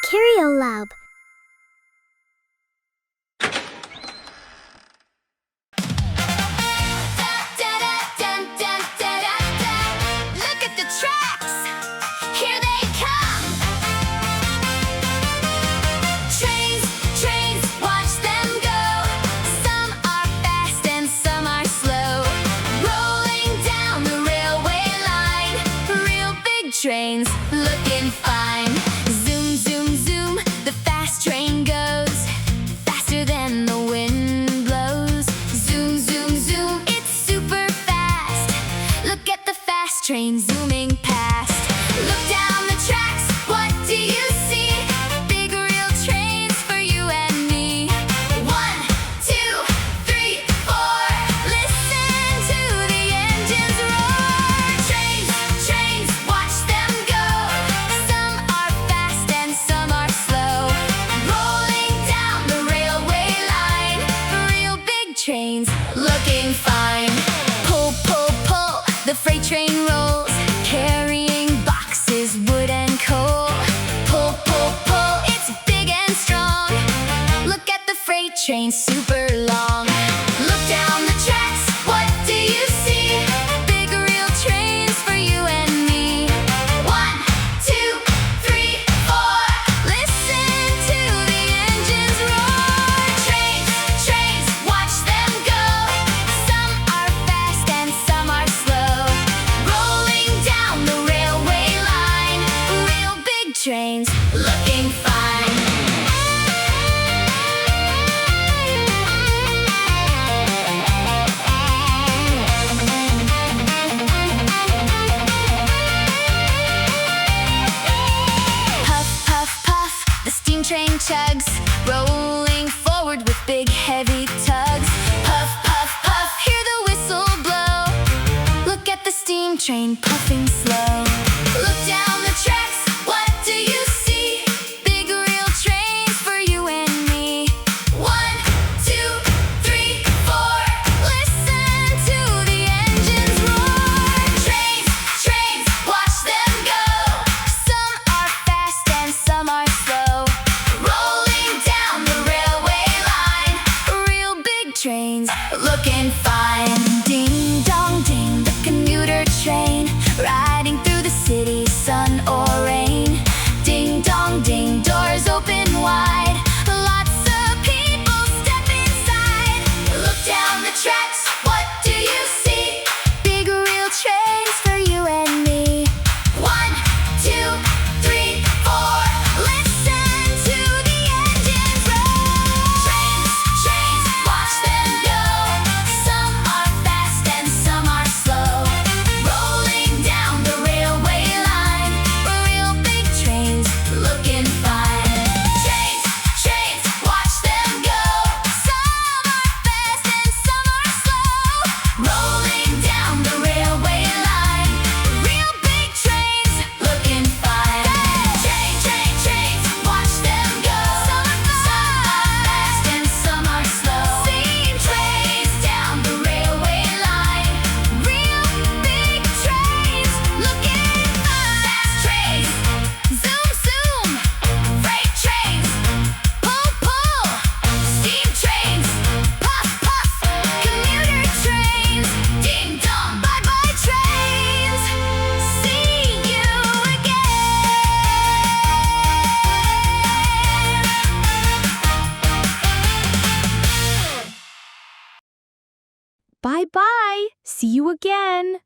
Curio Lab. Look at the tracks, here they come. Trains, watch them go. Some are fast and some are slow. Rolling down the railway line. Real big trains, looking fine. Zoom, zoom, zoom, the fast train goes. Faster than the wind blows. Zoom, zoom, zoom, it's super fast. Look at the fast train zooming past. Look down the tracks, what do you see? Big real trains for you and me. 1, 2, 3, 4. Listen to the engines roar. Trains, watch them go. Some are fast and some are slow. Rolling down the railway line. Real big trains, looking fine. Pull, pull, pull, the freight train rolls, carrying boxes, wood and coal. Pull, pull, pull, it's big and strong. Look at the freight train, super long. Look down the tracks, what do you see? Big real trains for you and me. 1, 2, 3, 4. Listen to the engines roar. Trains, watch them go. Some are fast and some are slow. Rolling down the railway line. Real big trains, looking fine. Puff, puff, puff, the steam train chugs, rolling forward with big heavy tugs. Puff, puff, puff, hear the whistle blow. Look at the steam train puffing slow. Look down the tracks, what do you see? Big real trains for you and me. 1, 2, 3, 4. Listen to the engines roar. Trains, watch them go. Some are fast and some are slow. Rolling down the railway line. Real big trains, looking fine. Ding dong ding, the commuter train, riding through the city, sun or rain. Ding dong ding, doors open wide. Lots of people step inside. Look down the tracks, what do you see? Big real trains for you and me. 1, 2, 3, 4. Listen to the engines roar. Trains, watch them go. Some are fast and some are slow. Rolling down the railway line. Real big trains, looking fine. Trains, watch them go. Some are fast and some are slow. Rolling down the railway line. Real big trains, looking fine. Trains, watch them go. Some are fast and some are slow. Steam trains down the railway line. Real big trains, looking fine. Fast trains, zoom, zoom. Freight trains, pull, pull. Steam trains, puff, puff. Commuter trains, ding dong. Bye bye trains. See you again. Bye bye. See you again.